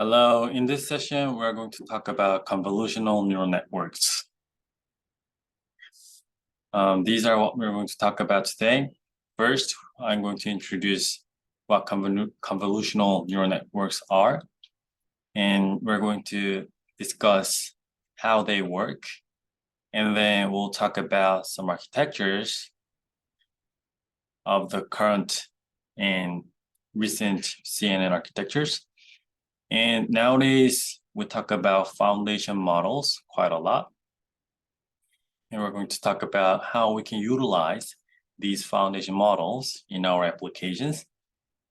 Hello, in this session, we're going to talk about convolutional neural networks. These are what we're going to talk about today. First, I'm going to introduce what convolutional neural networks are, and we're going to discuss how they work, and then we'll talk about some architectures of the current and recent CNN architectures. And nowadays, we talk about foundation models quite a lot. And we're going to talk about how we can utilize these foundation models in our applications.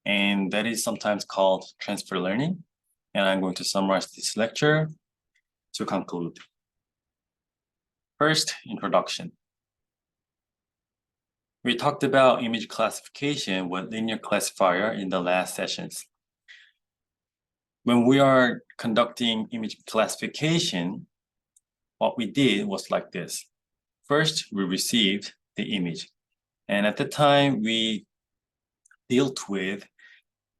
And that is sometimes called transfer learning. And I'm going to summarize this lecture to conclude. First, introduction. We talked about image classification with linear classifier in the last sessions. When we are conducting image classification, what we did was like this. First, we received the image. And at the time, we dealt with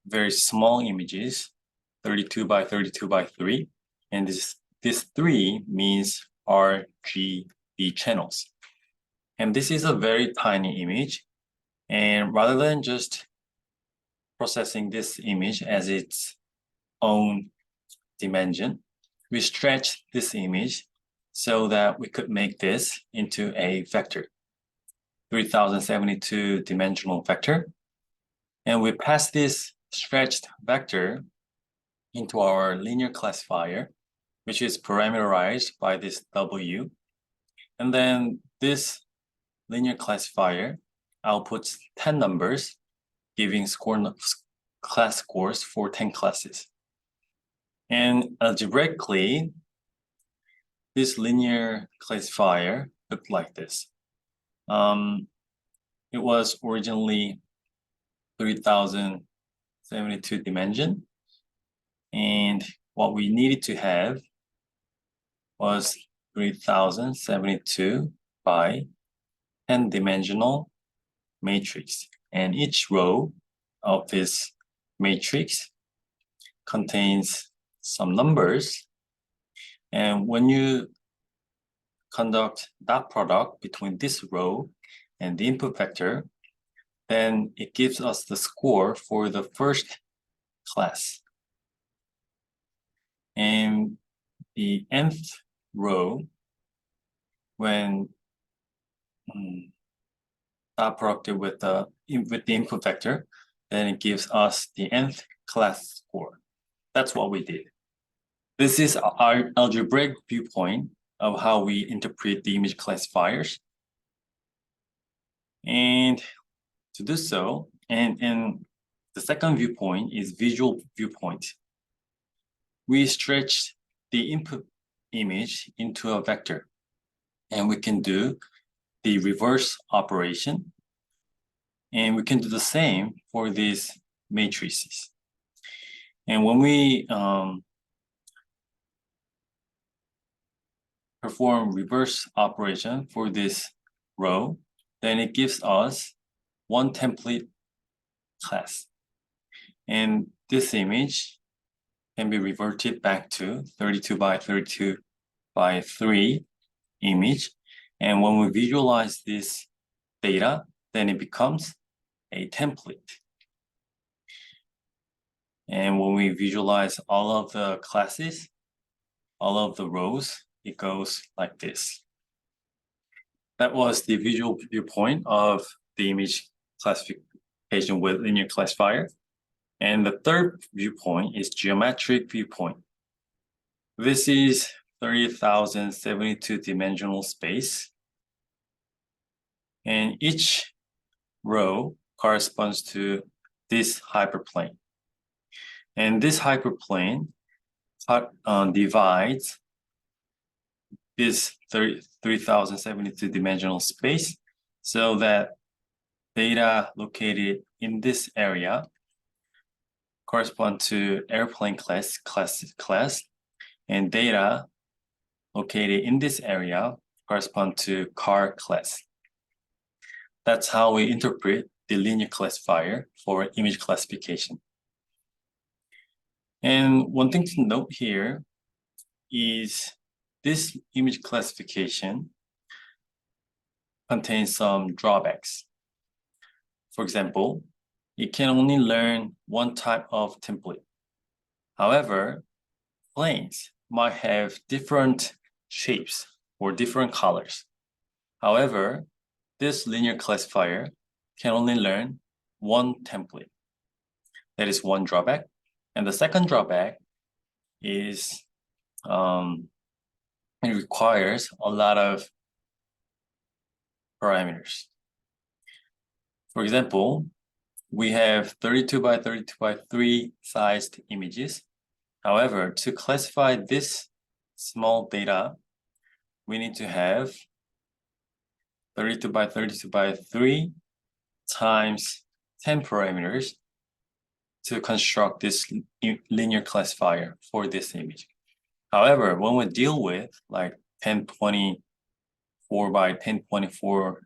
very small images, 32 by 32 by 3. And this 3 means RGB channels. And this is a very tiny image. And rather than just processing this image as its own dimension, we stretched this image so that we could make this into a vector, 3072 dimensional vector. And we pass this stretched vector into our linear classifier, which is parameterized by this W. And then this linear classifier outputs 10 numbers, giving class scores for 10 classes. And algebraically, this linear classifier looked like this. It was originally 3072 dimension. And what we needed to have was 3072 by 10-dimensional matrix. And each row of this matrix contains some numbers. And when you conduct dot product between this row and the input vector, then it gives us the score for the first class. And the nth row, when dot producted with the input vector, then it gives us the nth class score. That's what we did. This is our algebraic viewpoint of how we interpret the image classifiers. And to do so, and the second viewpoint is visual viewpoint. We stretch the input image into a vector, and we can do the reverse operation. And we can do the same for these matrices. And when we perform reverse operation for this row, then it gives us one template class. And this image can be reverted back to 32 by 32 by 3 image. And when we visualize this data, then it becomes a template. And when we visualize all of the classes, all of the rows, it goes like this. That was the visual viewpoint of the image classification with linear classifier. And the third viewpoint is geometric viewpoint. This is 30,072 dimensional space. And each row corresponds to this hyperplane. And this hyperplane divides this 3072 dimensional space so that data located in this area correspond to airplane class, and data located in this area correspond to car class. That's how we interpret the linear classifier for image classification. And one thing to note here is this image classification contains some drawbacks. For example, it can only learn one type of template. However, planes might have different shapes or different colors. However, this linear classifier can only learn one template. That is one drawback. And the second drawback is it requires a lot of parameters. For example, we have 32 by 32 by 3 sized images. However, to classify this small data, we need to have 32 by 32 by 3 times 10 parameters to construct this linear classifier for this image. However, when we deal with like 1024 by 1024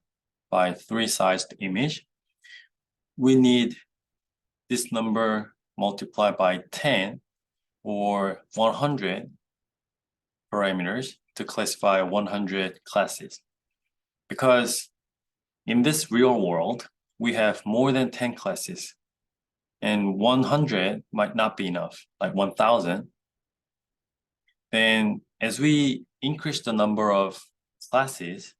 by 3 sized image, we need this number multiplied by 10 or 100 parameters to classify 100 classes. Because in this real world, we have more than 10 classes, and 100 might not be enough, like 1000. Then as we increase the number of classes,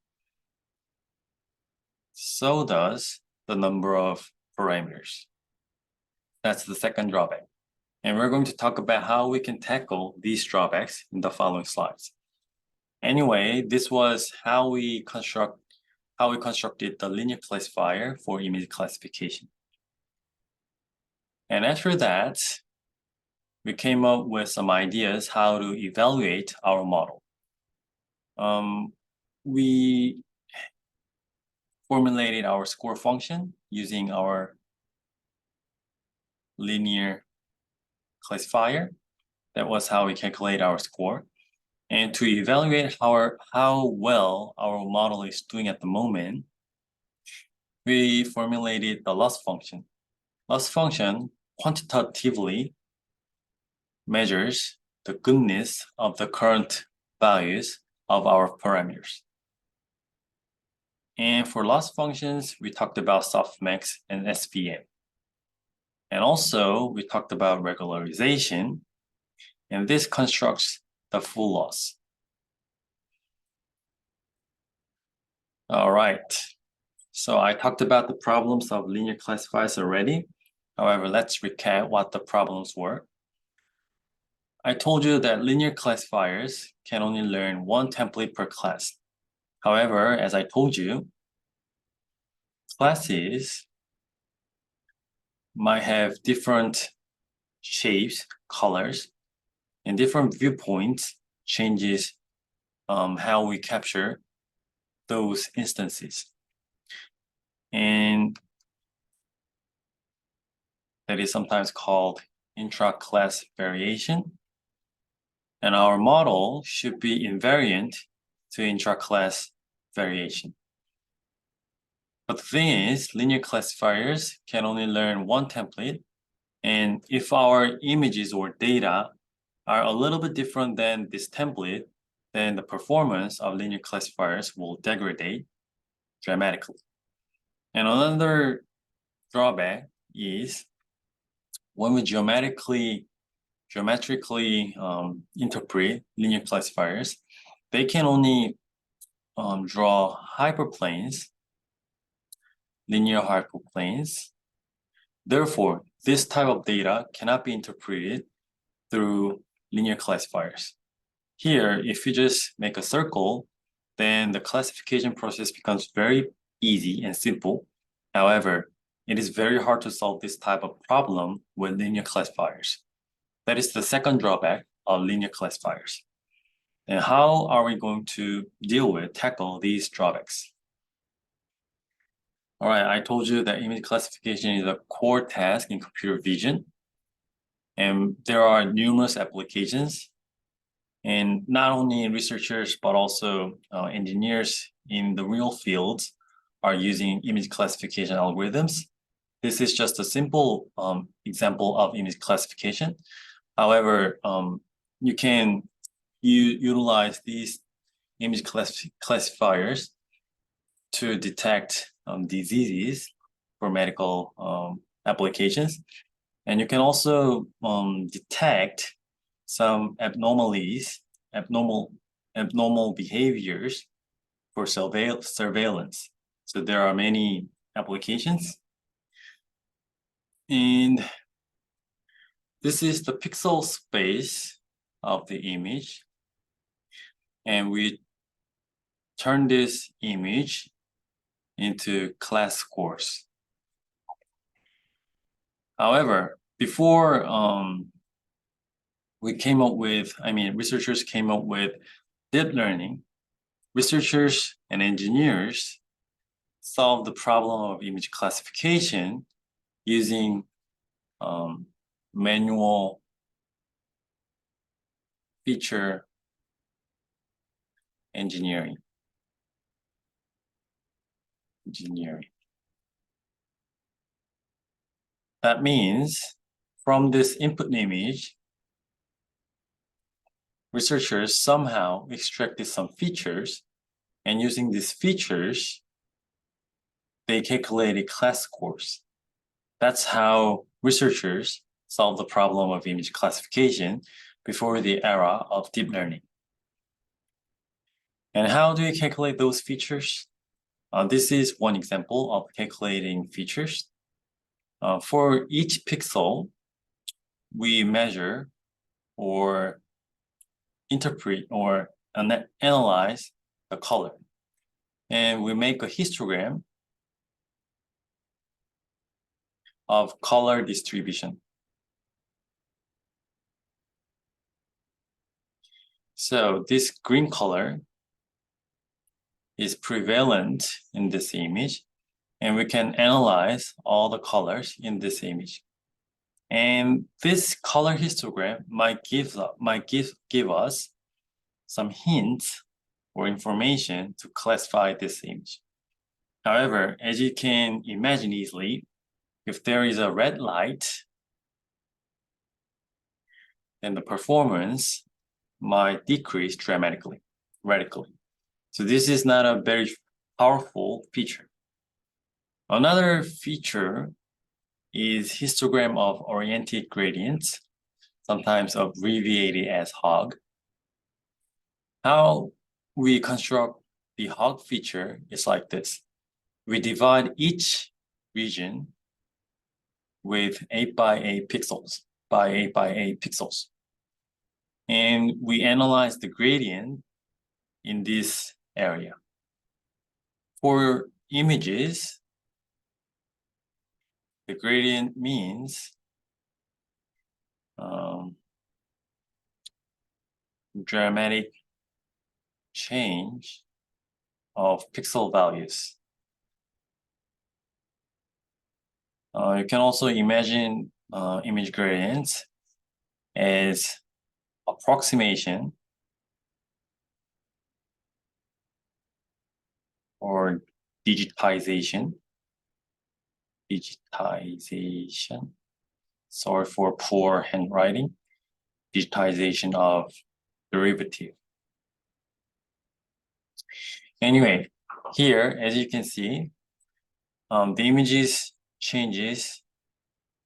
so does the number of parameters. That's the second drawback. And we're going to talk about how we can tackle these drawbacks in the following slides. Anyway, this was how we constructed the linear classifier for image classification. And after that, we came up with some ideas how to evaluate our model. We formulated our score function using our linear classifier. That was how we calculate our score. And to evaluate how well our model is doing at the moment, we formulated the loss function. Loss function quantitatively measures the goodness of the current values of our parameters. And for loss functions, we talked about softmax and SVM. And also, we talked about regularization, and this constructs the full loss. All right, so I talked about the problems of linear classifiers already. However, let's recap what the problems were. I told you that linear classifiers can only learn one template per class. However, as I told you, classes might have different shapes, colors, and different viewpoints changes how we capture those instances. And that is sometimes called intra-class variation. And our model should be invariant to intra-class variation. But the thing is, linear classifiers can only learn one template. And if our images or data are a little bit different than this template, then the performance of linear classifiers will degrade dramatically. And another drawback is when we geometrically interpret linear classifiers, they can only draw hyperplanes, linear hyperplanes. Therefore, this type of data cannot be interpreted through linear classifiers. Here, if you just make a circle, then the classification process becomes very easy and simple. However, it is very hard to solve this type of problem with linear classifiers. That is the second drawback of linear classifiers. And how are we going to tackle these drawbacks? All right, I told you that image classification is a core task in computer vision. And there are numerous applications. And not only researchers, but also engineers in the real fields are using image classification algorithms. This is just a simple example of image classification. However, you can utilize these image classifiers to detect diseases for medical applications. And you can also detect some abnormal behaviors for surveillance. So there are many applications. And this is the pixel space of the image. And we turn this image into class scores. However, before researchers came up with deep learning, researchers and engineers solved the problem of image classification using manual feature engineering. That means from this input image, researchers somehow extracted some features, and using these features, they calculated class scores. That's how researchers solved the problem of image classification before the era of deep learning. And how do you calculate those features? This is one example of calculating features. For each pixel, we measure or interpret or analyze the color. And we make a histogram of color distribution. So this green color is prevalent in this image, and we can analyze all the colors in this image. And this color histogram might give us some hints or information to classify this image. However, as you can imagine easily, if there is a red light, then the performance might decrease radically. So this is not a very powerful feature. Another feature is histogram of oriented gradients, sometimes abbreviated as HOG. How we construct the HOG feature is like this. We divide each region with 8 by 8 pixels, and we analyze the gradient in this area. For images, the gradient means dramatic change of pixel values. You can also imagine image gradients as approximation or digitization. Sorry for poor handwriting. Digitization of derivative. Anyway, here, as you can see, the images changes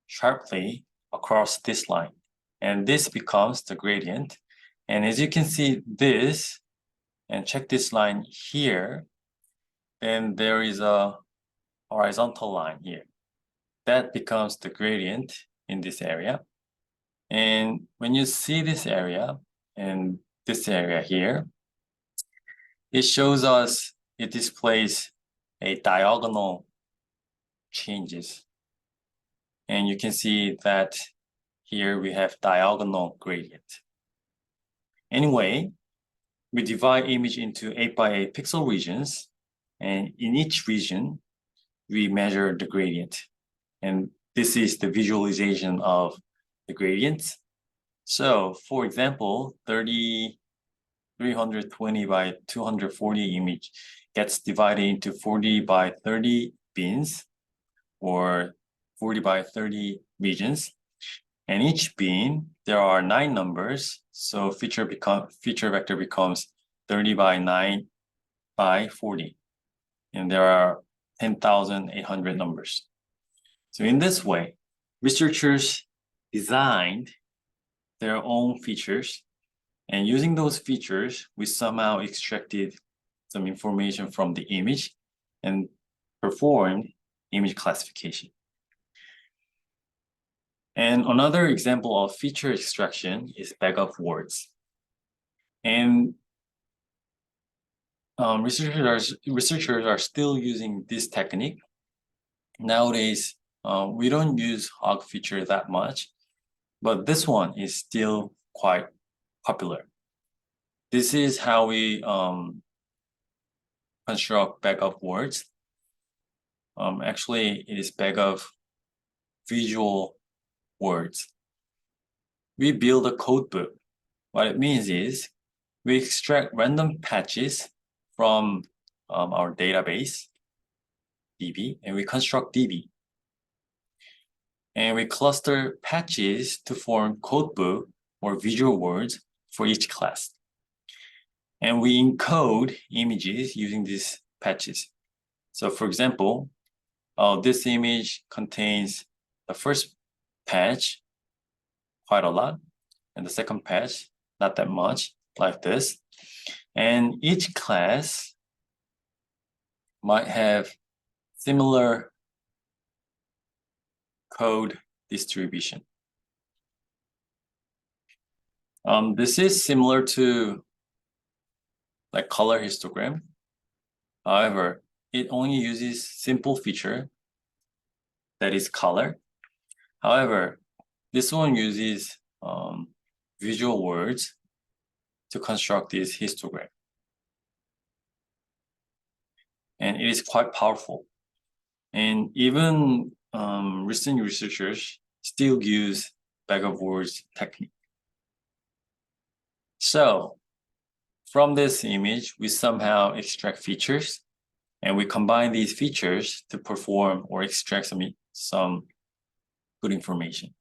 sharply across this line, and this becomes the gradient. And as you can see this, and check this line here, then there is a horizontal line here. That becomes the gradient in this area. And when you see this area and this area here, it shows us, it displays a diagonal changes. And you can see that here we have diagonal gradient. Anyway, we divide image into 8 by 8 pixel regions, and in each region, we measure the gradient. And this is the visualization of the gradients. So, for example, 320 by 240 image gets divided into 40 by 30 bins, or 40 by 30 regions. And each beam, there are 9 numbers. So feature vector becomes 30 by 9 by 40. And there are 10,800 numbers. So in this way, researchers designed their own features. And using those features, we somehow extracted some information from the image and performed image classification. And another example of feature extraction is bag of words. And researchers are still using this technique. Nowadays, we don't use Hog feature that much, but this one is still quite popular. This is how we construct bag of words. Actually, it is bag of visual words. We build a code book. What it means is we extract random patches from our database, DB, and we construct DB. And we cluster patches to form codebook or visual words for each class. And we encode images using these patches. So for example, this image contains the first patch, quite a lot, and the second patch, not that much, like this. And each class might have similar code distribution. This is similar to like color histogram. However, it only uses simple feature that is color. However, this one uses visual words to construct this histogram. And it is quite powerful. And even recent researchers still use bag of words technique. So from this image, we somehow extract features, and we combine these features to perform or extract some good information.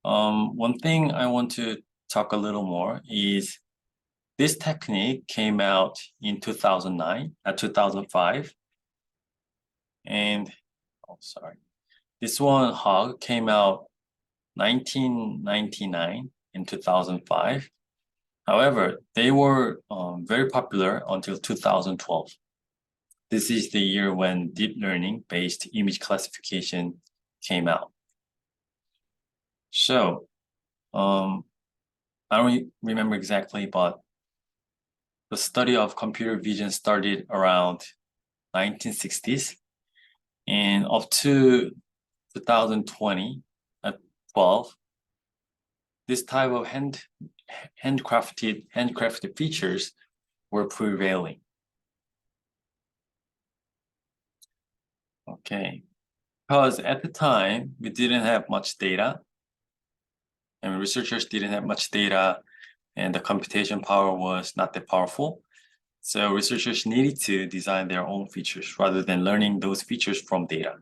One thing I want to talk a little more is this technique came out in 2005. And, this one, Hog, came out 1999 and 2005. However, they were very popular until 2012. This is the year when deep learning-based image classification came out. So, I don't remember exactly, but the study of computer vision started around 1960s, and up to 2020 at 12, this type of handcrafted features were prevailing. Okay, because at the time we didn't have much data, and researchers didn't have much data, and the computation power was not that powerful. So researchers needed to design their own features rather than learning those features from data.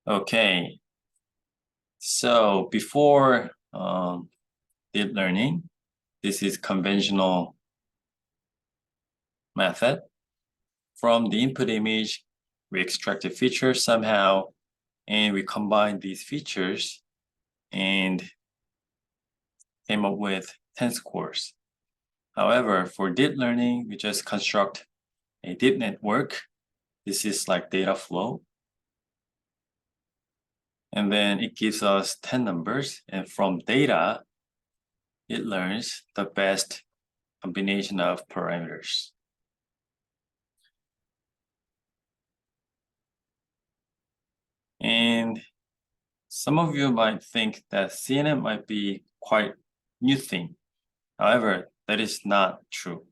Okay, so before deep learning, this is conventional method. From the input image, we extract a feature somehow, and we combine these features and came up with 10 scores. However, for deep learning, we just construct a deep network. This is like data flow. And then it gives us 10 numbers. And from data, it learns the best combination of parameters. And some of you might think that CNN might be quite new thing. However, that is not true.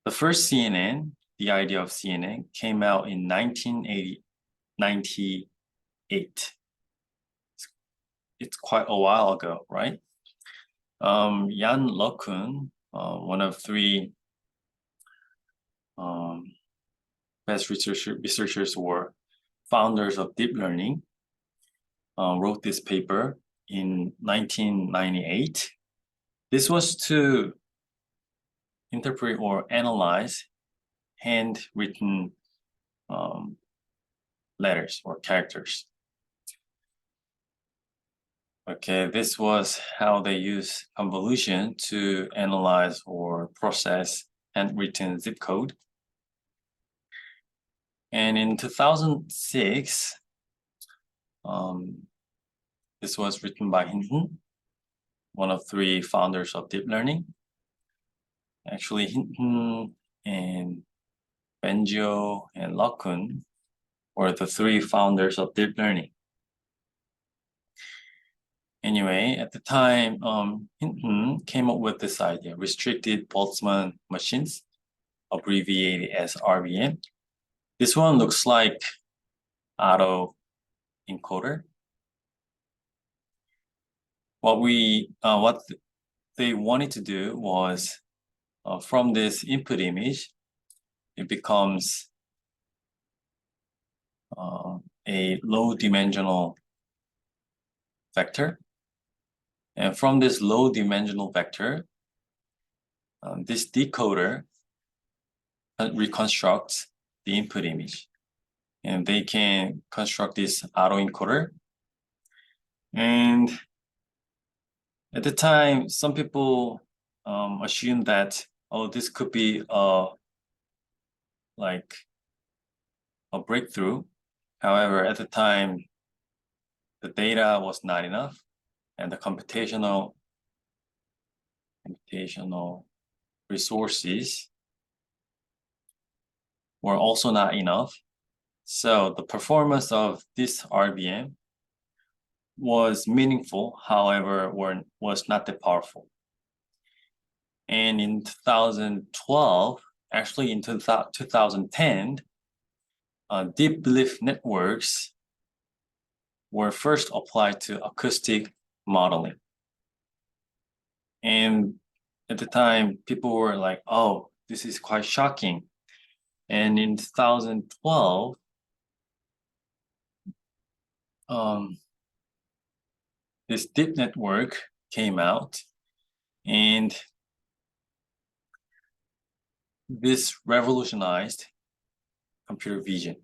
The first CNN, the idea of CNN, came out in 1998. It's quite a while ago, right? Yann LeCun, one of 3 best researchers or founders of deep learning, wrote this paper in 1998. This was to interpret or analyze handwritten letters or characters. Okay, this was how they use convolution to analyze or process handwritten zip code. And in 2006, this was written by Hinton, one of three founders of deep learning. Actually, Hinton and Bengio and LeCun were the three founders of deep learning. Anyway, at the time, Hinton came up with this idea, restricted Boltzmann machines, abbreviated as RBM. This one looks like auto encoder. What they wanted to do was from this input image, it becomes a low dimensional vector. And from this low dimensional vector, this decoder reconstructs the input image. And they can construct this autoencoder. And at the time, some people assumed that, oh, this could be like a breakthrough. However, at the time, the data was not enough, and the computational resources were also not enough. So the performance of this RBM was meaningful, however, was not that powerful. And in 2012, actually in 2010, deep belief networks were first applied to acoustic modeling. And at the time, people were like, oh, this is quite shocking. And in 2012, this deep network came out, and this revolutionized computer vision.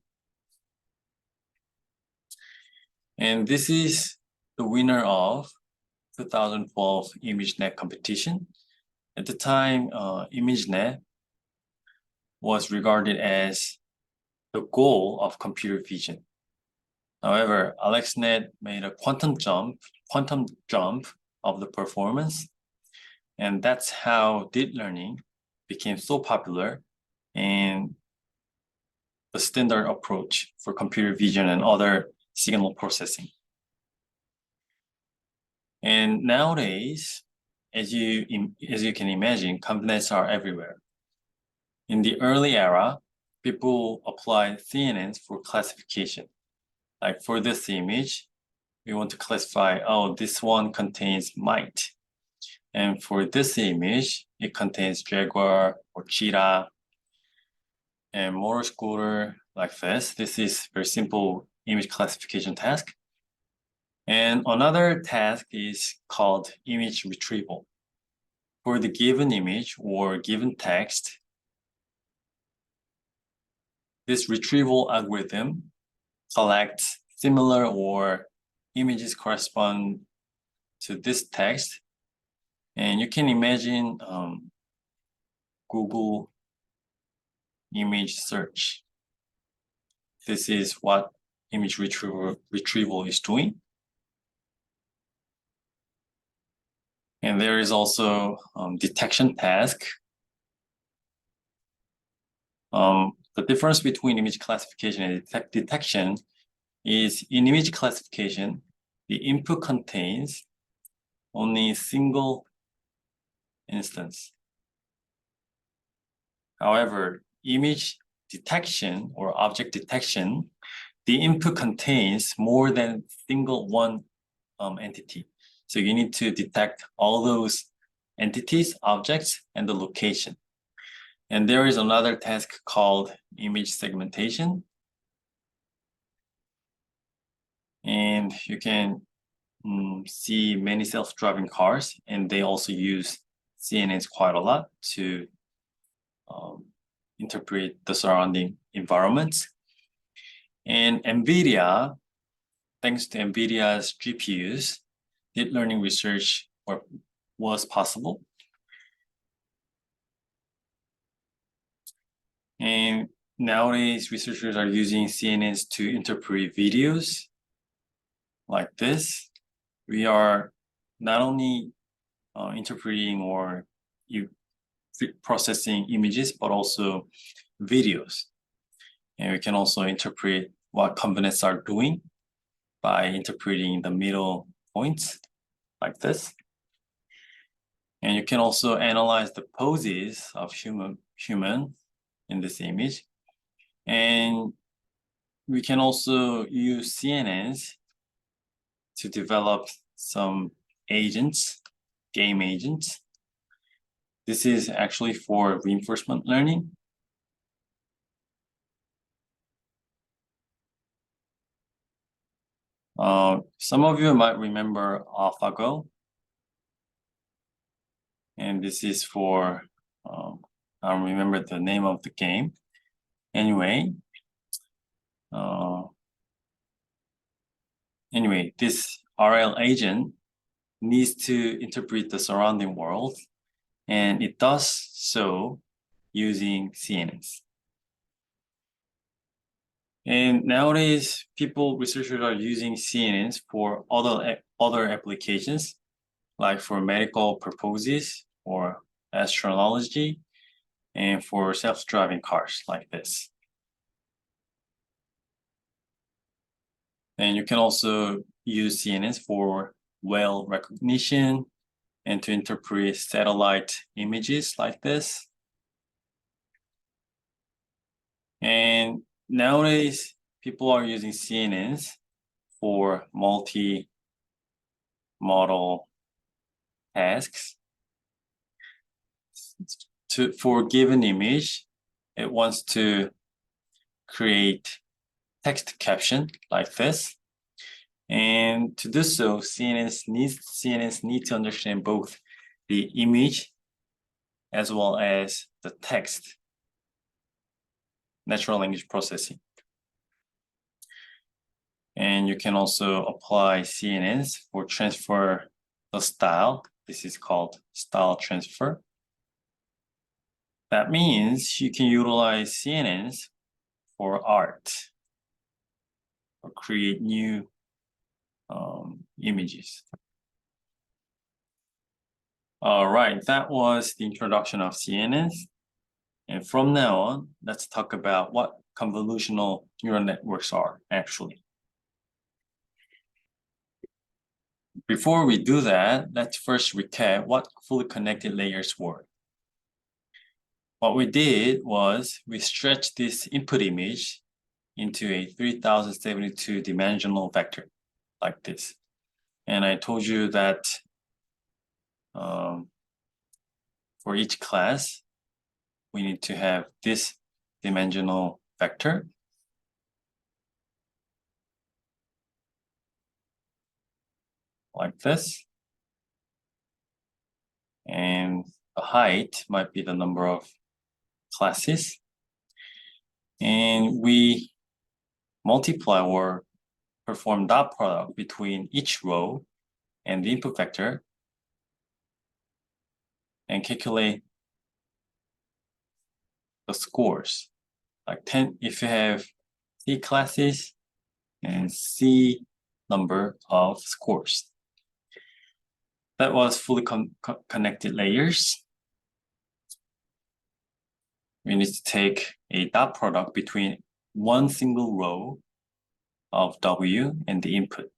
And this is the winner of 2012 ImageNet competition. At the time, ImageNet was regarded as the goal of computer vision. However, AlexNet made a quantum jump of the performance, and that's how deep learning became so popular and the standard approach for computer vision and other signal processing. And nowadays, as you can imagine, ConvNets are everywhere. In the early era, people applied CNNs for classification. Like for this image, we want to classify, oh, this one contains mite. And for this image, it contains jaguar or cheetah and motor scooter like this. This is very simple image classification task. And another task is called image retrieval. For the given image or given text, this retrieval algorithm collects similar or images correspond to this text. And you can imagine Google image search. This is what image retrieval is doing. And there is also detection task. The difference between image classification and detection is in image classification, the input contains only a single instance. However, image detection or object detection, the input contains more than one entity. So you need to detect all those entities, objects, and the location. And there is another task called image segmentation. And you can see many self-driving cars, and they also use CNNs quite a lot to interpret the surrounding environments. And NVIDIA, thanks to NVIDIA's GPUs, deep learning research was possible. And nowadays, researchers are using CNNs to interpret videos like this. We are not only interpreting or processing images, but also videos. And we can also interpret what components are doing by interpreting the middle points like this. And you can also analyze the poses of human in this image. And we can also use CNNs to develop some agents, game agents. This is actually for reinforcement learning. Some of you might remember AlphaGo. And this is for, I don't remember the name of the game. Anyway, this RL agent needs to interpret the surrounding world, and it does so using CNNs. And nowadays, researchers are using CNNs for other applications, like for medical purposes or astrobiology, and for self-driving cars like this. And you can also use CNNs for whale recognition and to interpret satellite images like this. And nowadays, people are using CNNs for multi-model tasks. For a given image, it wants to create text caption like this. And to do so, CNNs need to understand both the image as well as the text, natural language processing. And you can also apply CNNs for transfer the style. This is called style transfer. That means you can utilize CNNs for art or create new images. All right, that was the introduction of CNNs. And from now on, let's talk about what convolutional neural networks are actually. Before we do that, let's first recap what fully connected layers were. What we did was we stretched this input image into a 3072 dimensional vector like this. And I told you that for each class, we need to have this dimensional vector. Like this. And the height might be the number of classes. And we multiply or perform dot product between each row and the input vector and calculate the scores. Like 10, if you have C classes and C number of scores. That was fully connected layers. We need to take a dot product between one single row of W and the input.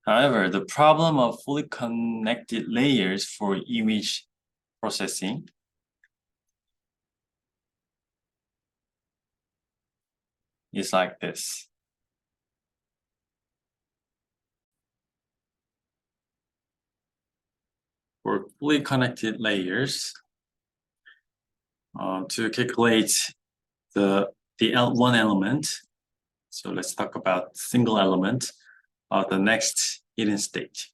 However, the problem of fully connected layers for image processing is like this. For fully connected layers, to calculate the one element, So let's talk about single element of the next hidden state.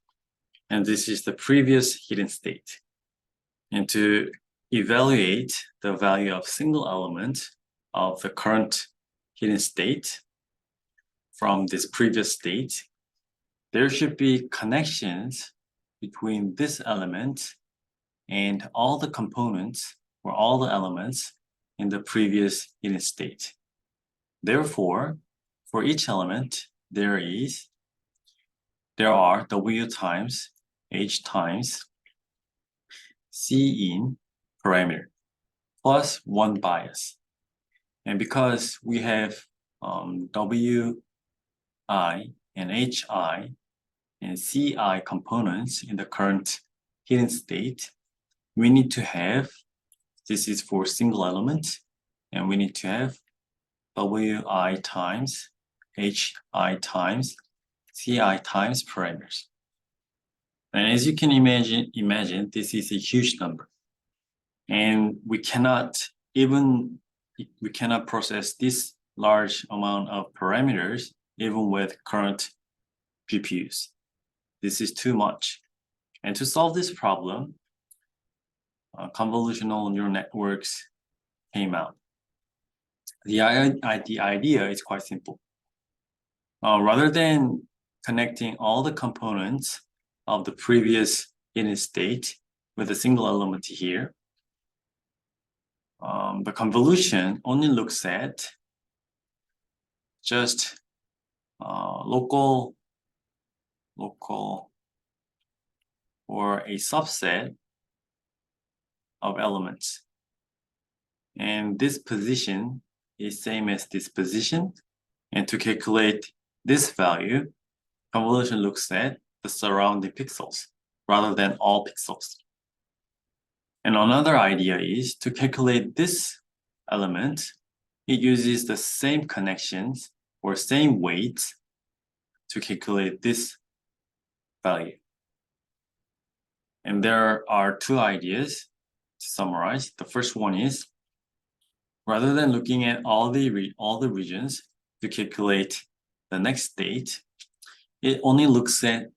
And this is the previous hidden state. And to evaluate the value of single element of the current hidden state from this previous state, there should be connections between this element and all the components or all the elements in the previous hidden state. Therefore, for each element, there are W times H times C in parameter plus one bias. And because we have Wi and Hi and Ci components in the current hidden state, we need to have, this is for single element, and we need to have Wi times Hi times Ci times parameters. And as you can imagine, this is a huge number. And we cannot process this large amount of parameters even with current GPUs. This is too much. And to solve this problem, convolutional neural networks came out. The idea is quite simple. Rather than connecting all the components of the previous hidden state with a single element here, the convolution only looks at just local or a subset of elements. And this position is same as this position. And to calculate this value, convolution looks at the surrounding pixels rather than all pixels. And another idea is to calculate this element, it uses the same connections or same weights to calculate this value. And there are two ideas to summarize. The first one is, rather than looking at all the regions to calculate the next state, it only looks at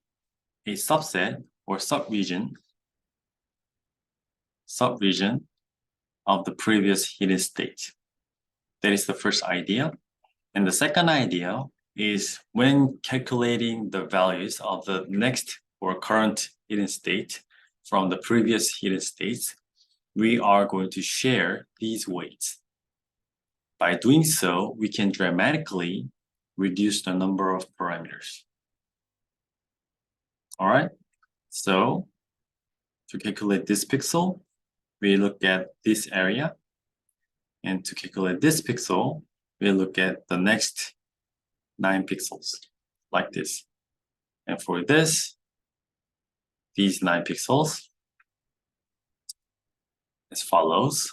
a subset or subregion of the previous hidden state. That is the first idea. And the second idea is when calculating the values of the next or current hidden state from the previous hidden states, we are going to share these weights. By doing so, we can dramatically reduce the number of parameters. All right, so to calculate this pixel, we look at this area. And to calculate this pixel, we look at the next 9 pixels, like this. And for this, these 9 pixels, as follows.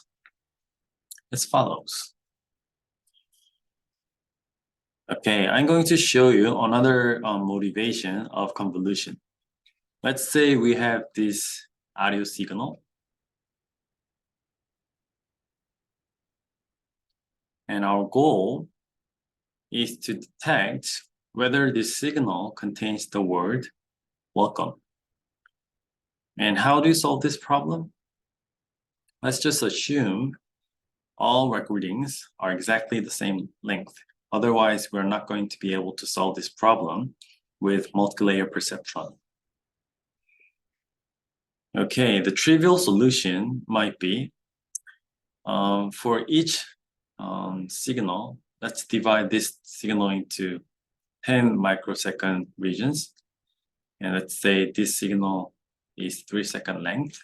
Okay, I'm going to show you another motivation of convolution. Let's say we have this audio signal. And our goal is to detect whether this signal contains the word welcome. And how do you solve this problem? Let's just assume all recordings are exactly the same length. Otherwise, we're not going to be able to solve this problem with multi-layer perceptron. Okay, the trivial solution might be for each signal, let's divide this signal into 10 microsecond regions. And let's say this signal is 3-second length.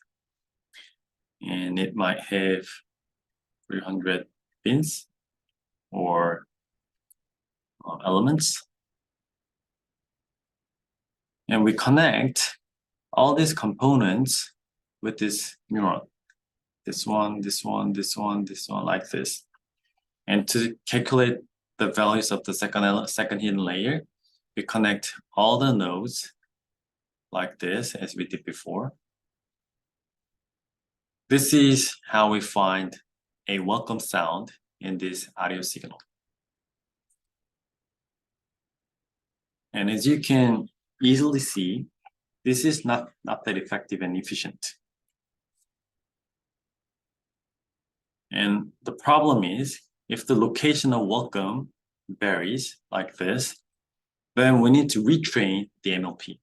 And it might have 300 pins or elements. And we connect all these components with this neuron. This one, like this. And to calculate the values of the second hidden layer, we connect all the nodes like this, as we did before. This is how we find a welcome sound in this audio signal. And as you can easily see, this is not that effective and efficient. And the problem is, if the location of welcome varies like this, then we need to retrain the MLP.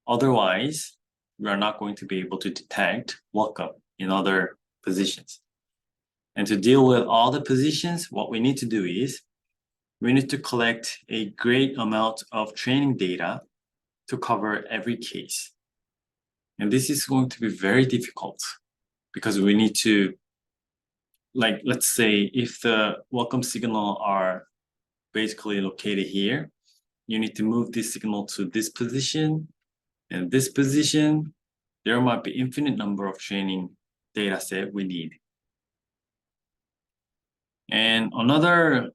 Otherwise, we are not going to be able to detect welcome in other positions. And to deal with all the positions, what we need to do is we need to collect a great amount of training data to cover every case. And this is going to be very difficult because we need to, like, let's say if the welcome signal are basically located here, you need to move this signal to this position and this position. There might be infinite number of training data set we need. And another,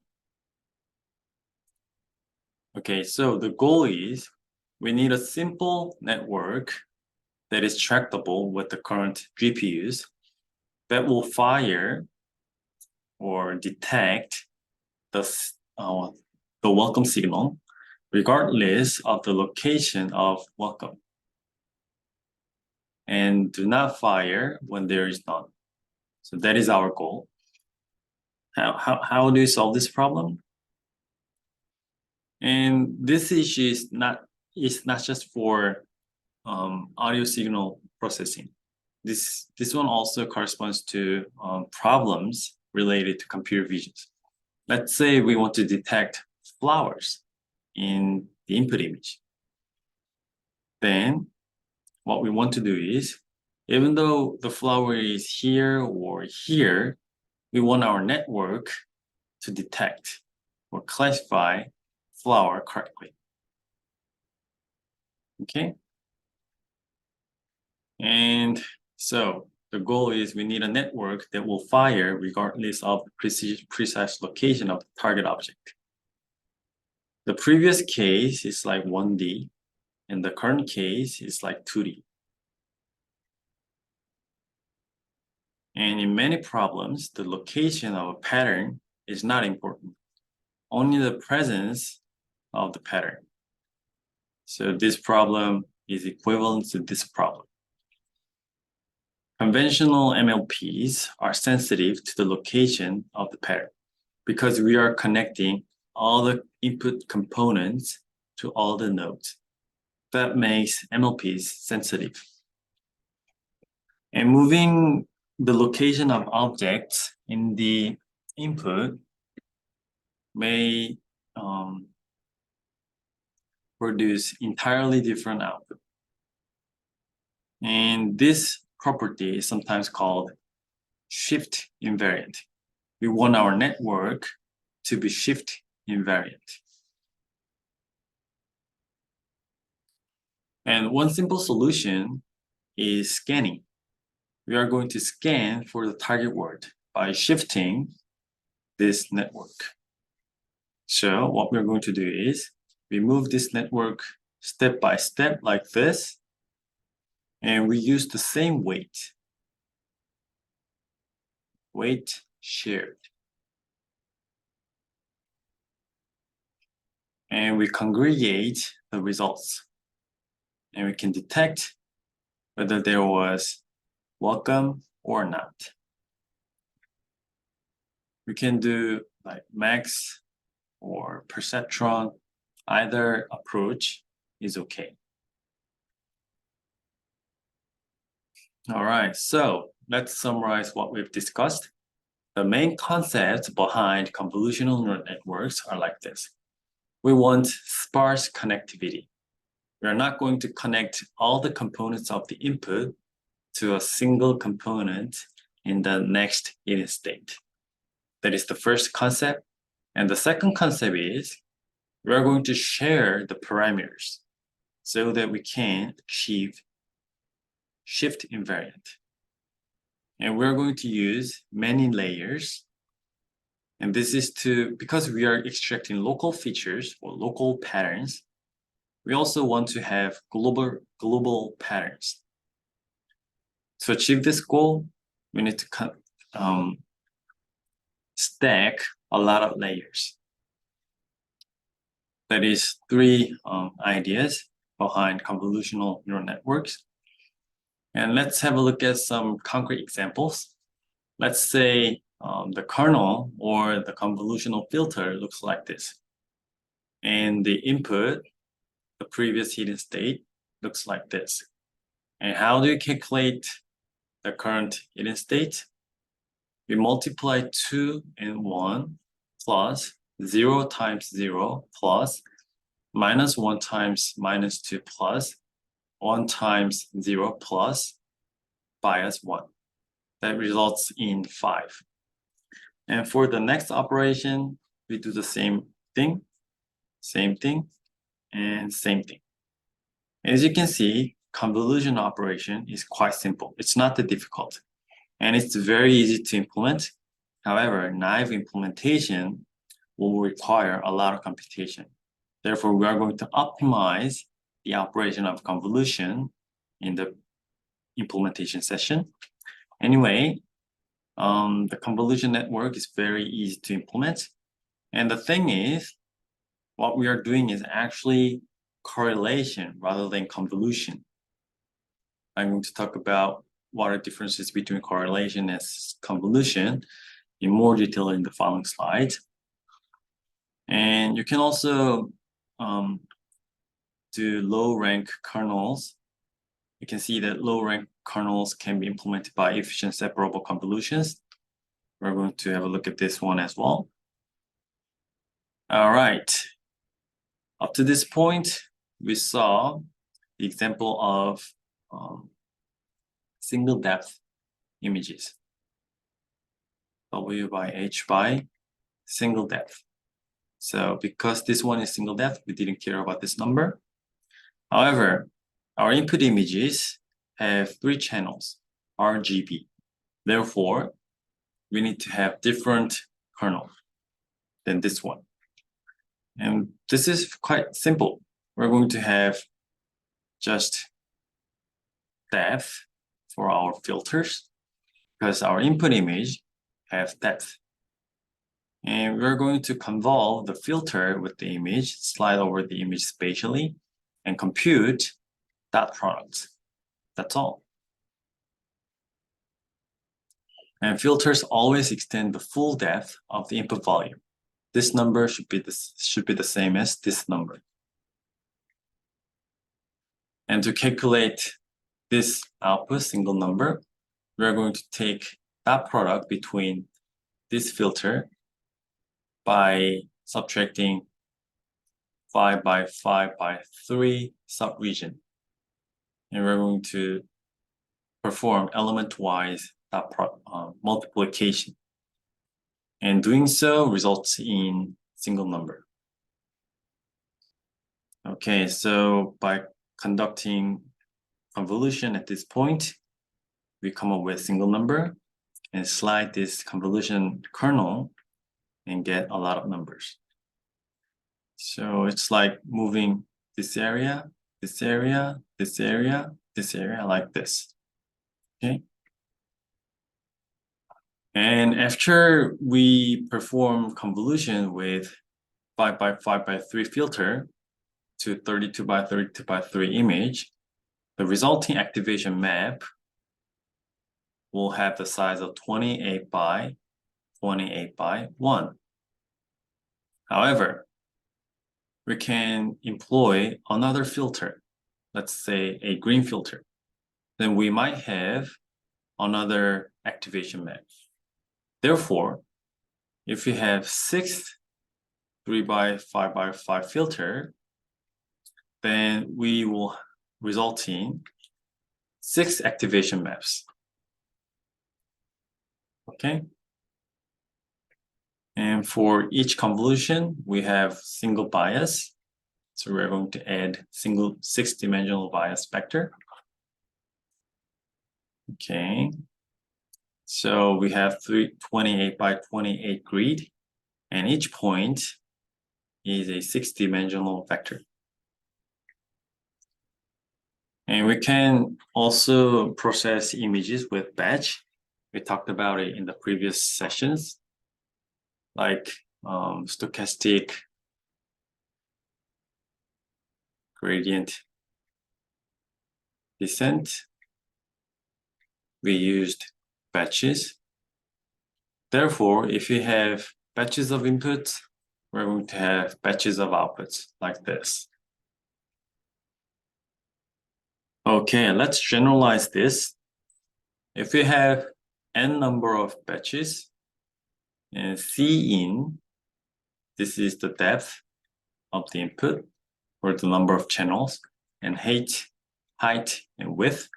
okay, so the goal is we need a simple network that is tractable with the current GPUs that will fire or detect the welcome signal regardless of the location of welcome, and do not fire when there is none. So that is our goal. How do you solve this problem? And this issue is not just for audio signal processing. This one also corresponds to problems related to computer visions. Let's say we want to detect flowers in the input image. Then what we want to do is, even though the flower is here or here, we want our network to detect or classify flower correctly. Okay? And so the goal is we need a network that will fire regardless of the precise location of the target object. The previous case is like 1D, and the current case is like 2D. And in many problems, the location of a pattern is not important, only the presence of the pattern. So this problem is equivalent to this problem. Conventional MLPs are sensitive to the location of the pattern because we are connecting all the input components to all the nodes. That makes MLPs sensitive. And moving the location of objects in the input may produce entirely different output. And this property is sometimes called shift invariant. We want our network to be shift invariant. And one simple solution is scanning. We are going to scan for the target word by shifting this network. So what we're going to do is we move this network step by step like this, and we use the same weight shared. And we congregate the results, and we can detect whether there was welcome or not. We can do like max or perceptron. Either approach is okay. All right, so let's summarize what we've discussed. The main concepts behind convolutional neural networks are like this. We want sparse connectivity. We are not going to connect all the components of the input to a single component in the next init state. That is the first concept. And the second concept is we are going to share the parameters so that we can achieve shift invariant. And we're going to use many layers. And this is because we are extracting local features or local patterns, we also want to have global patterns. To achieve this goal, we need to stack a lot of layers. That is three ideas behind convolutional neural networks. And let's have a look at some concrete examples. Let's say the kernel or the convolutional filter looks like this. And the input, the previous hidden state, looks like this. And how do you calculate the current hidden state? We multiply 2 and 1 plus 0 times 0 plus minus 1 times minus 2 plus 1 times 0 plus bias 1. That results in 5. And for the next operation, we do the same thing, and same thing. As you can see, convolution operation is quite simple. It's not that difficult. And it's very easy to implement. However, naive implementation will require a lot of computation. Therefore, we are going to optimize the operation of convolution in the implementation session. Anyway, the convolution network is very easy to implement. And the thing is, what we are doing is actually correlation rather than convolution. I'm going to talk about what are differences between correlation and convolution in more detail in the following slides. And you can also do low-rank kernels. You can see that low-rank kernels can be implemented by efficient separable convolutions. We're going to have a look at this one as well. All right. Up to this point, we saw the example of single depth images. W by H by single depth. So because this one is single depth, we didn't care about this number. However, our input images have 3 channels, RGB. Therefore, we need to have different kernel than this one. And this is quite simple. We're going to have just depth for our filters because our input image have depth. And we're going to convolve the filter with the image, slide over the image spatially, and compute dot product. That's all. And filters always extend the full depth of the input volume. This number should be the same as this number. And to calculate this output single number, we're going to take dot product between this filter by subtracting 5 by 5 by 3 subregion. And we're going to perform element-wise multiplication. And doing so results in single number. Okay, so by conducting convolution at this point, we come up with single number and slide this convolution kernel and get a lot of numbers. So it's like moving this area, this area, this area, this area like this. Okay. And after we perform convolution with 5 by 5 by 3 filter to 32 by 32 by 3 image, the resulting activation map will have the size of 28 by 28 by 1. However, we can employ another filter, let's say a green filter. Then we might have another activation map. Therefore, if we have 6 3 by 5 by 5 filter, then we will result in 6 activation maps. Okay. And for each convolution, we have single bias. So we're going to add single 6-dimensional bias vector. Okay. So we have 28 by 28 grid, and each point is a 6-dimensional vector. And we can also process images with batch. We talked about it in the previous sessions, like stochastic gradient descent, we used batches. Therefore, if we have batches of inputs, we're going to have batches of outputs like this. Okay, let's generalize this. If we have n number of batches, and C in, this is the depth of the input, or the number of channels, and height and width.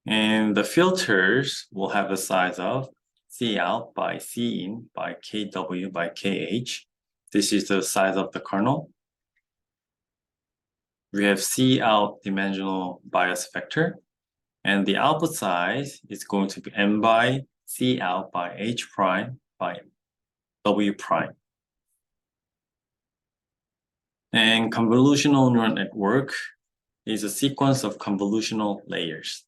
And the filters will have the size of C out by C in by KW by KH. This is the size of the kernel. We have C out dimensional bias vector, and the output size is going to be M by C out by H prime by W prime. And convolutional neural network is a sequence of convolutional layers.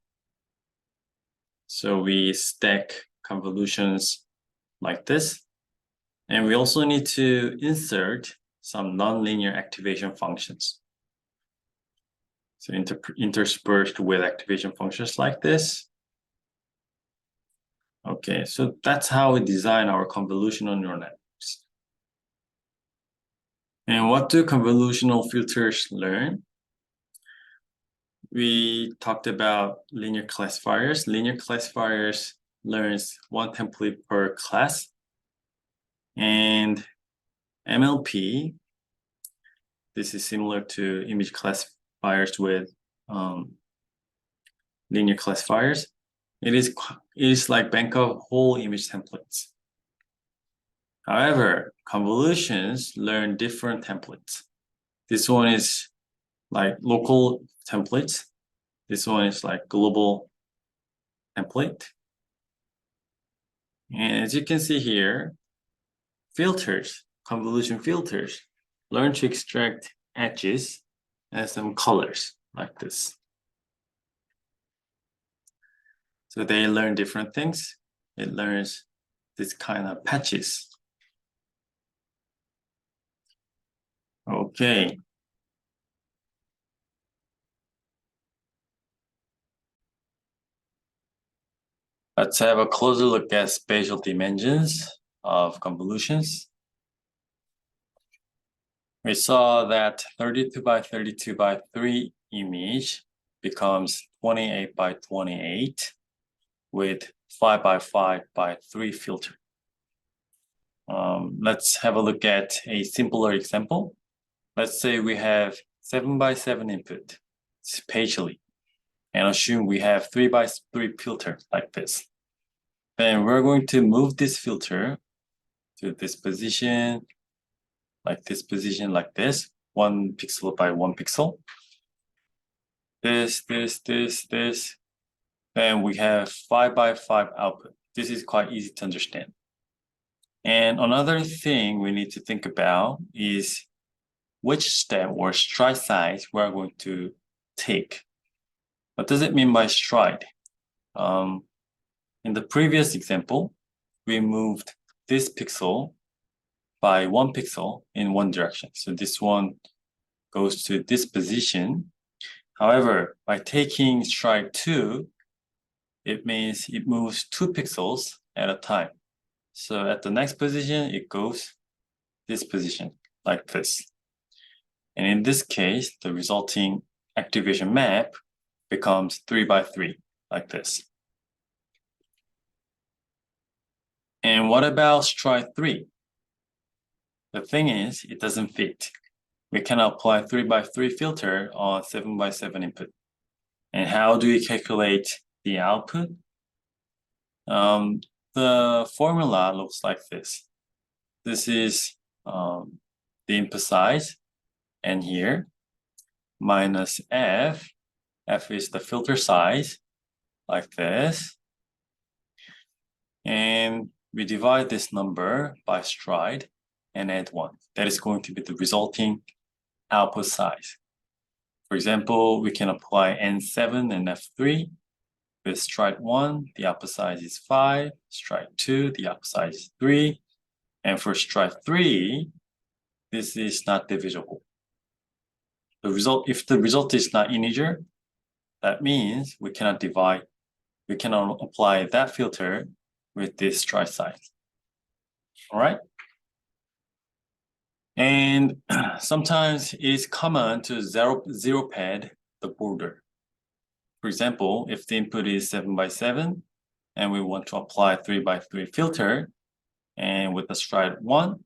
So we stack convolutions like this. And we also need to insert some nonlinear activation functions. So interspersed with activation functions like this. Okay, so that's how we design our convolutional neural networks. And what do convolutional filters learn? We talked about linear classifiers. Linear classifiers learns one template per class. And MLP, this is similar to image classifiers with linear classifiers. It is like bank of whole image templates. However, convolutions learn different templates. This one is like local templates. This one is like global template. And as you can see here, filters, convolution filters, learn to extract edges and some colors like this. So they learn different things. It learns this kind of patches. Okay. Let's have a closer look at spatial dimensions of convolutions. We saw that 32 by 32 by 3 image becomes 28 by 28 with 5 by 5 by 3 filter. Let's have a look at a simpler example. Let's say we have 7 by 7 input spatially, and assume we have 3 by 3 filter like this. Then we're going to move this filter to this position, like this position, like this, 1 pixel by 1 pixel. This. Then we have 5 by 5 output. This is quite easy to understand. And another thing we need to think about is which step or stride size we're going to take. What does it mean by stride? In the previous example, we moved this pixel by 1 pixel in one direction. So this one goes to this position. However, by taking stride 2, it means it moves 2 pixels at a time. So at the next position, it goes this position, like this. And in this case, the resulting activation map becomes 3 by 3, like this. And what about stride 3? The thing is, it doesn't fit. We cannot apply 3 by 3 filter on 7 by 7 input. And how do we calculate the output? The formula looks like this. This is the input size, and here, minus F. F is the filter size, like this. And we divide this number by stride and add 1. That is going to be the resulting output size. For example, we can apply N7 and F3. With stride 1, the output size is 5. Stride 2, the output size is 3. And for stride 3, this is not divisible. if the result is not integer, that means we cannot apply that filter with this stride size. All right. And sometimes it is common to zero pad the border. For example, if the input is 7x7 and we want to apply 3x3 filter, and with the stride 1,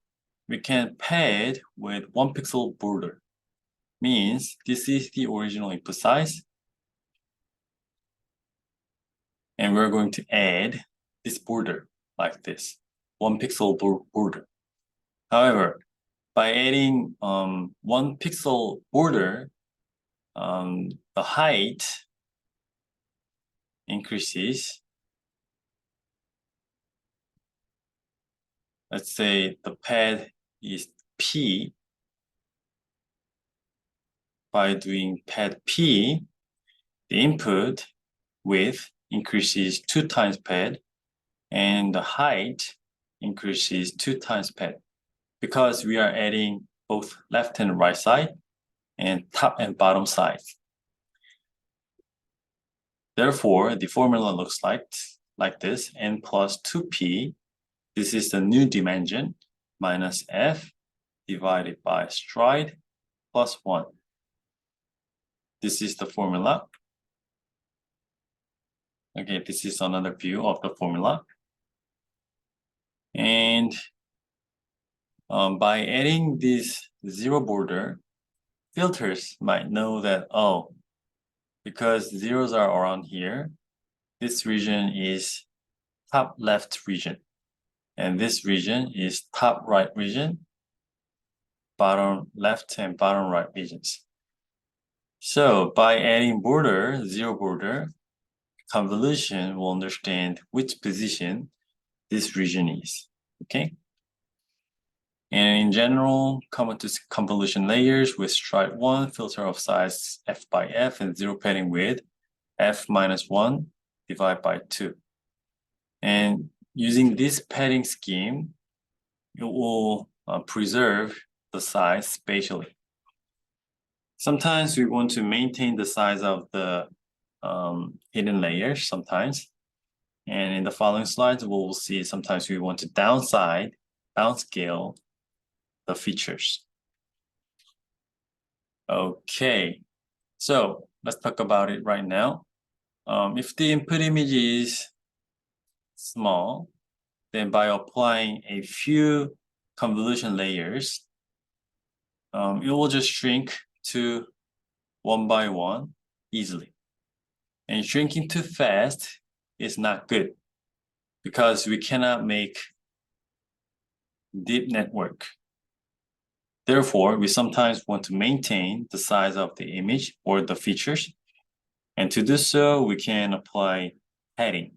we can pad with 1 pixel border. Means this is the original input size. And we're going to add this border like this, 1 pixel border. However, by adding 1 pixel border, the height increases. Let's say the pad is P. By doing pad P, the input width increases 2 times pad, and the height increases 2 times pad, because we are adding both left and right side and top and bottom sides. Therefore, the formula looks like this: n plus 2p. This is the new dimension, minus f divided by stride plus 1. This is the formula. Okay, this is another view of the formula. And by adding this zero border, filters might know that, oh, because zeros are around here, this region is top left region, and this region is top right region, bottom left and bottom right regions. So by adding border, zero border, convolution will understand which position this region is, okay? And in general, common to convolution layers with stride 1, filter of size f by f, and zero padding with f minus 1 divided by 2. And using this padding scheme, it will preserve the size spatially. Sometimes we want to maintain the size of the hidden layers sometimes. And in the following slides, we'll see sometimes we want to downscale the features. Okay, so let's talk about it right now. If the input image is small, then by applying a few convolution layers, it will just shrink to 1 by 1 easily. And shrinking too fast is not good, because we cannot make deep network. Therefore, we sometimes want to maintain the size of the image or the features. And to do so, we can apply padding.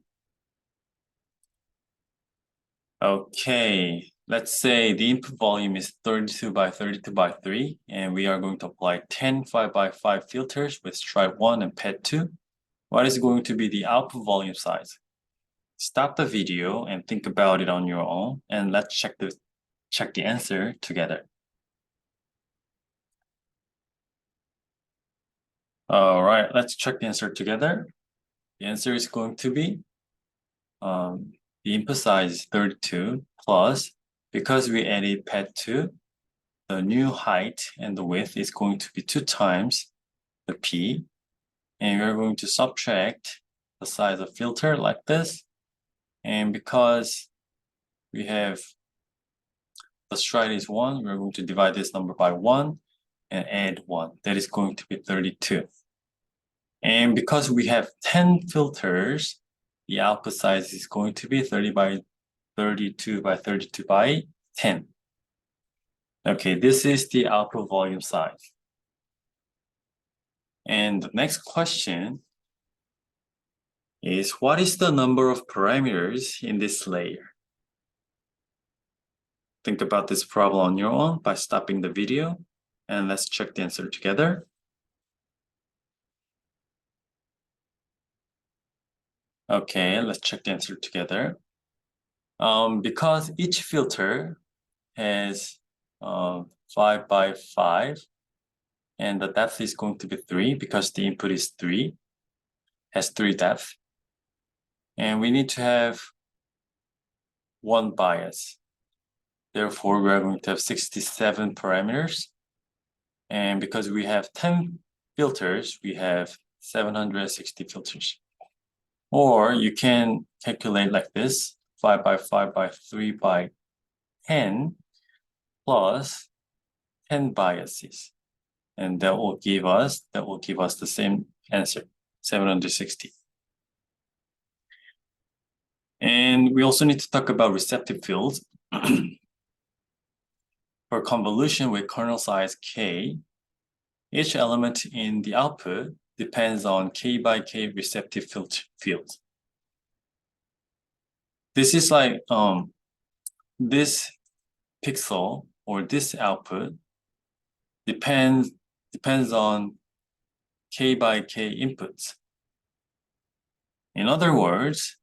Okay, let's say the input volume is 32 by 32 by 3, and we are going to apply 10 5 by 5 filters with stride 1 and pad 2. What is going to be the output volume size? Stop the video and think about it on your own, and let's check the answer together. All right, let's check the answer together. The answer is going to be the input size is 32 plus, because we added pad 2, the new height and the width is going to be 2 times the P. And we're going to subtract the size of filter like this. And because we have the stride is 1, we're going to divide this number by 1 and add 1. That is going to be 32. And because we have 10 filters, the output size is going to be 30 by 32 by 32 by 10. Okay, this is the output volume size. And the next question is, what is the number of parameters in this layer? Think about this problem on your own by stopping the video, and let's check the answer together. Okay, let's check the answer together. Because each filter has 5 by 5, and the depth is going to be 3 because the input is 3, has 3 depth. And we need to have 1 bias. Therefore, we are going to have 67 parameters. And because we have 10 filters, we have 760 filters. Or you can calculate like this, 5 by 5 by 3 by 10 plus 10 biases. And that will give us the same answer, 760. And we also need to talk about receptive fields. For convolution with kernel size k, each element in the output depends on k by k receptive field. This is like this pixel or this output depends on k by k inputs. In other words,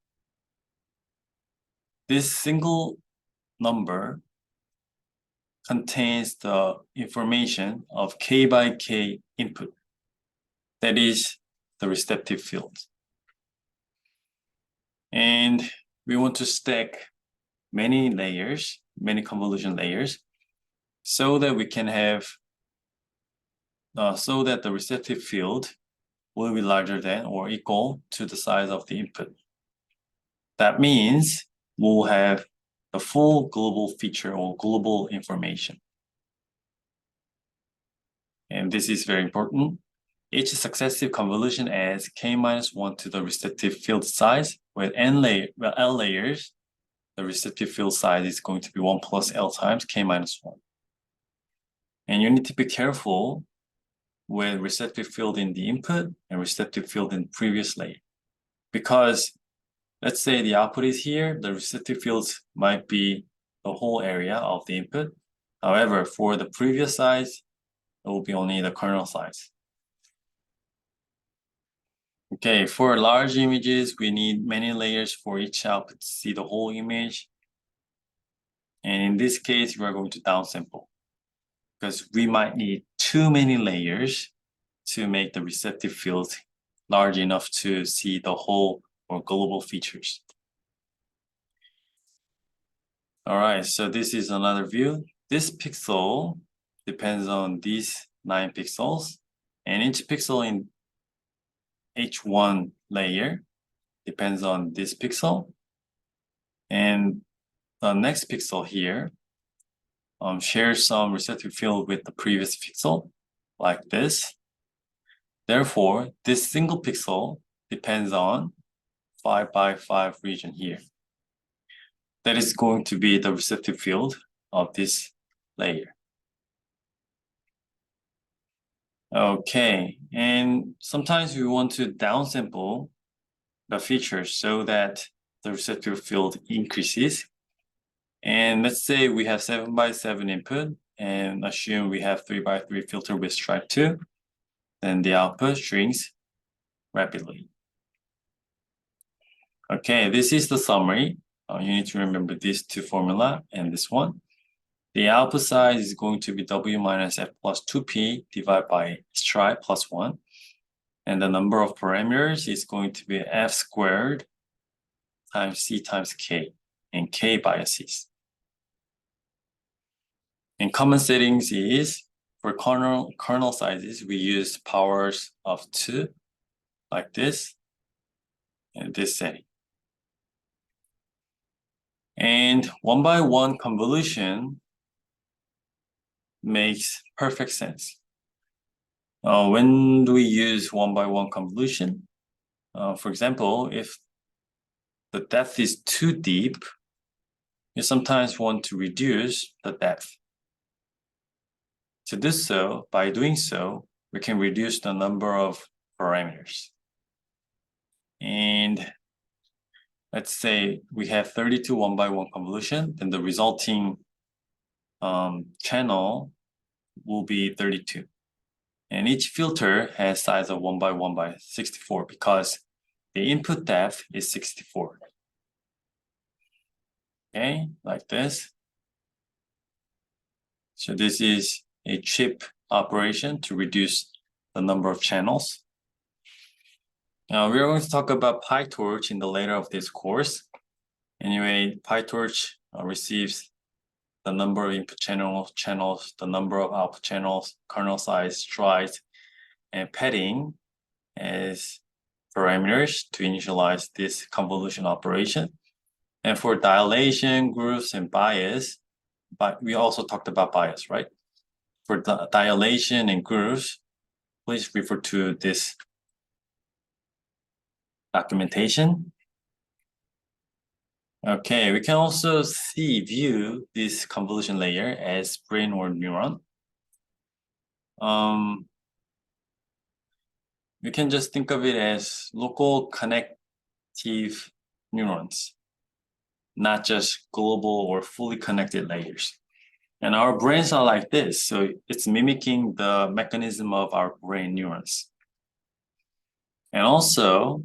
this single number contains the information of k by k input. That is the receptive field. And we want to stack many layers, many convolution layers, so that we can have, so that the receptive field will be larger than or equal to the size of the input. That means we'll have the full global feature or global information. And this is very important. Each successive convolution adds k-1 to the receptive field size. With L layers, the receptive field size is going to be 1 plus L times k-1. And you need to be careful with receptive field in the input and receptive field in previous layer. Because let's say the output is here, the receptive fields might be the whole area of the input. However, for the previous size, it will be only the kernel size. Okay, for large images, we need many layers for each output to see the whole image. And in this case, we are going to downsample because we might need too many layers to make the receptive field large enough to see the whole or global features. All right, so this is another view. This pixel depends on these 9 pixels, and each pixel in H1 layer depends on this pixel. And the next pixel here shares some receptive field with the previous pixel, like this. Therefore, this single pixel depends on 5 by 5 region here. That is going to be the receptive field of this layer. Okay, and sometimes we want to downsample the features so that the receptive field increases. And let's say we have 7 by 7 input and assume we have 3 by 3 filter with stripe 2, then the output shrinks rapidly. Okay, this is the summary. You need to remember these 2 formula and this one. The output size is going to be W minus F plus 2P divided by stripe plus 1. And the number of parameters is going to be F squared times C times K, and K biases. And common settings is, for kernel sizes, we use powers of 2, like this, and this setting. And 1 by 1 convolution makes perfect sense. When do we use 1 by 1 convolution? For example, if the depth is too deep, you sometimes want to reduce the depth. To do so, by doing so, we can reduce the number of parameters. And let's say we have 32 1 by 1 convolution, then the resulting channel will be 32. And each filter has size of 1 by 1 by 64 because the input depth is 64. Okay, like this. So this is a chip operation to reduce the number of channels. Now we are going to talk about PyTorch in the later of this course. Anyway, PyTorch receives the number of input channels, the number of output channels, kernel size, strides, and padding as parameters to initialize this convolution operation. And for dilation, grooves, and bias, but we also talked about bias, right? For the dilation and grooves, please refer to this documentation. Okay, we can also view this convolution layer as brain or neuron. We can just think of it as local connective neurons, not just global or fully connected layers. And our brains are like this, so it's mimicking the mechanism of our brain neurons. And also,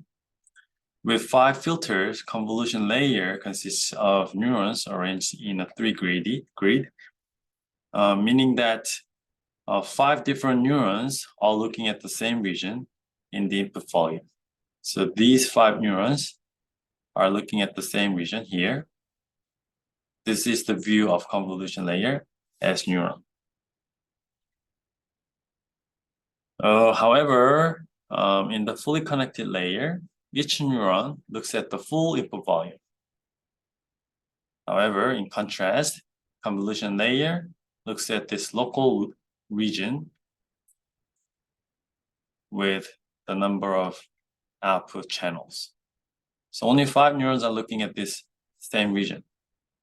with 5 filters, convolution layer consists of neurons arranged in a 3-grid, meaning that 5 different neurons are looking at the same region in the input volume. So these 5 neurons are looking at the same region here. This is the view of convolution layer as neuron. However, in the fully connected layer, each neuron looks at the full input volume. However, in contrast, convolution layer looks at this local region with the number of output channels. So only 5 neurons are looking at this same region.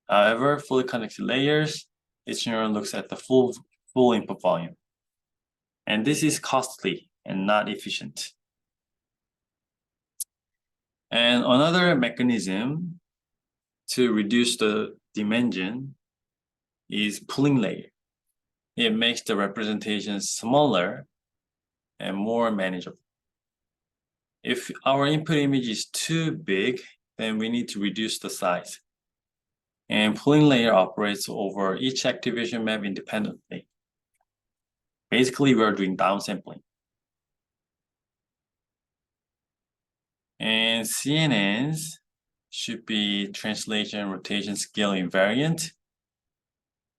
However, fully connected layers, each neuron looks at the full input volume. And this is costly and not efficient. And another mechanism to reduce the dimension is pooling layer. It makes the representation smaller and more manageable. If our input image is too big, then we need to reduce the size. And pooling layer operates over each activation map independently. Basically, we're doing downsampling. And CNNs should be translation, rotation, scale invariant.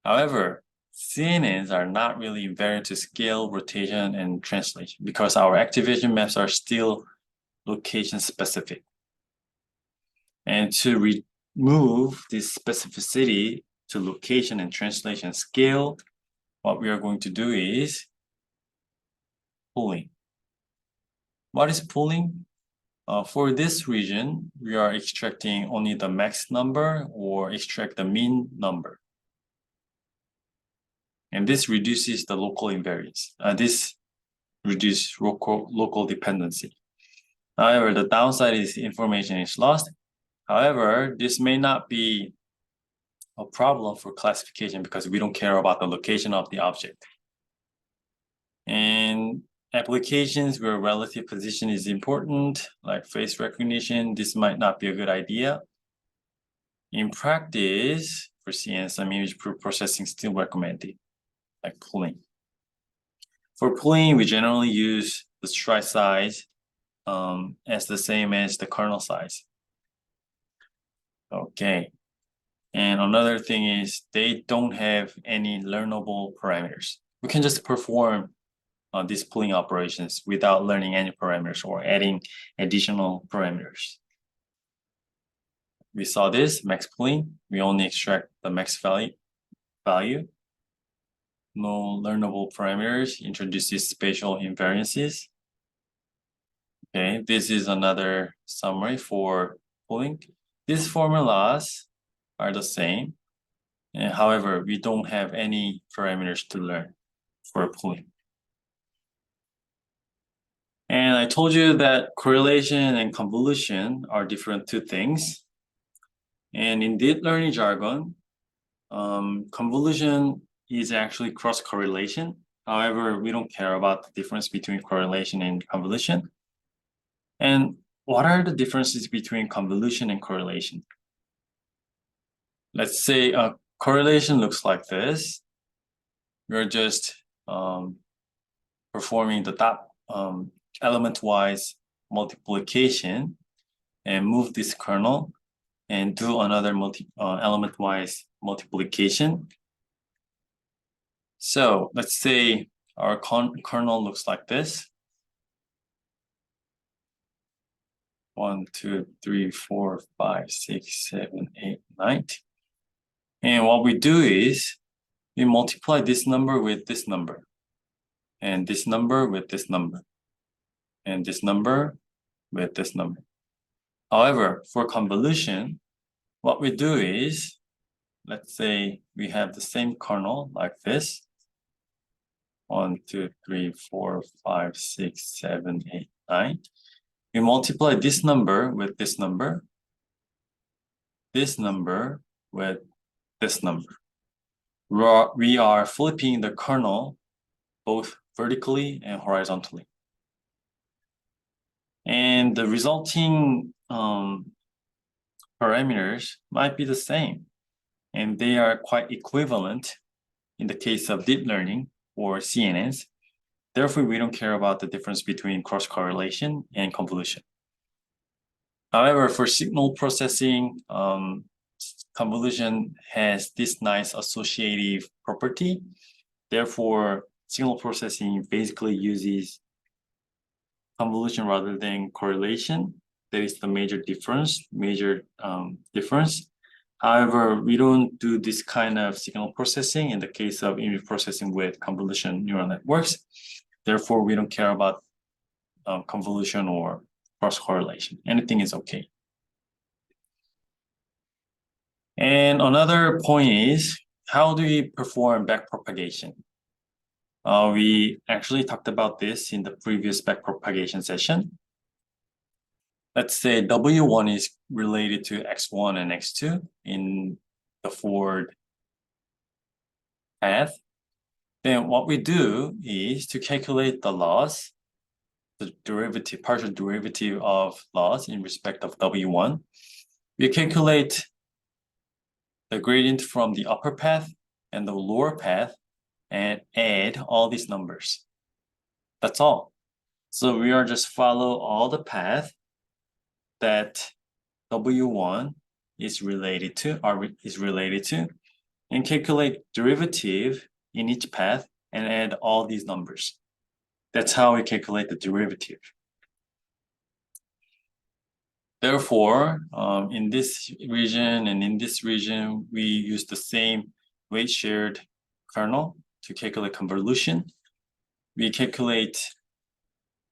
However, CNNs are not really invariant to scale, rotation, and translation because our activation maps are still location specific. And to remove this specificity to location and translation scale, what we are going to do is pooling. What is pooling? For this region, we are extracting only the max number or extract the mean number. And this reduces the local invariance. This reduces local dependency. However, the downside is information is lost. However, this may not be a problem for classification because we don't care about the location of the object. And applications where relative position is important, like face recognition, this might not be a good idea. In practice, for CN, some image processing still recommended, like pooling. For pooling, we generally use the stride size as the same as the kernel size. Okay. And another thing is they don't have any learnable parameters. We can just perform these pooling operations without learning any parameters or adding additional parameters. We saw this max pooling. We only extract the max value. No learnable parameters, introduces spatial invariances. Okay, this is another summary for pooling. These formulas are the same. And however, we don't have any parameters to learn for pooling. And I told you that correlation and convolution are different two things. And in deep learning jargon, convolution is actually cross-correlation. However, we don't care about the difference between correlation and convolution. And what are the differences between convolution and correlation? Let's say a correlation looks like this. We're just performing the top element-wise multiplication and move this kernel and do another element-wise multiplication. So let's say our kernel looks like this. 1, 2, 3, 4, 5, 6, 7, 8, 9. And what we do is we multiply this number with this number, and this number with this number, and this number with this number. However, for convolution, what we do is, let's say we have the same kernel like this. 1, 2, 3, 4, 5, 6, 7, 8, 9. We multiply this number with this number with this number. We are flipping the kernel both vertically and horizontally. And the resulting parameters might be the same, and they are quite equivalent in the case of deep learning or CNNs. Therefore, we don't care about the difference between cross-correlation and convolution. However, for signal processing, convolution has this nice associative property. Therefore, signal processing basically uses convolution rather than correlation. That is the major difference. However, we don't do this kind of signal processing in the case of image processing with convolution neural networks. Therefore, we don't care about convolution or cross-correlation. Anything is okay. And another point is, how do we perform backpropagation? We actually talked about this in the previous backpropagation session. Let's say W1 is related to X1 and X2 in the forward path. Then what we do is to calculate the loss, the derivative, partial derivative of loss in respect of W1. We calculate the gradient from the upper path and the lower path and add all these numbers. That's all. So we are just follow all the path that W1 is related to, and calculate derivative in each path and add all these numbers. That's how we calculate the derivative. Therefore, in this region and in this region, we use the same weight shared kernel to calculate convolution. We calculate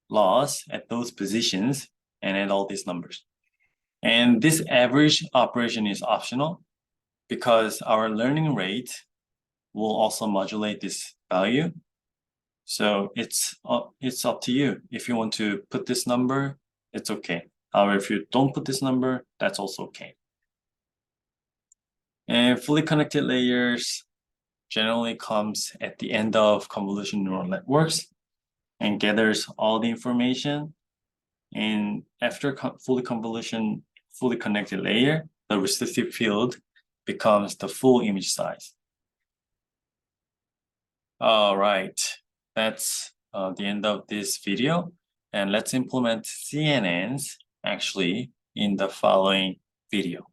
loss at those positions and add all these numbers. And this average operation is optional because our learning rate will also modulate this value. So it's up to you. If you want to put this number, it's okay. However, if you don't put this number, that's also okay. And fully connected layers generally comes at the end of convolution neural networks and gathers all the information. And after fully connected layer, the recessive field becomes the full image size. All right, that's the end of this video. And let's implement CNNs actually in the following video.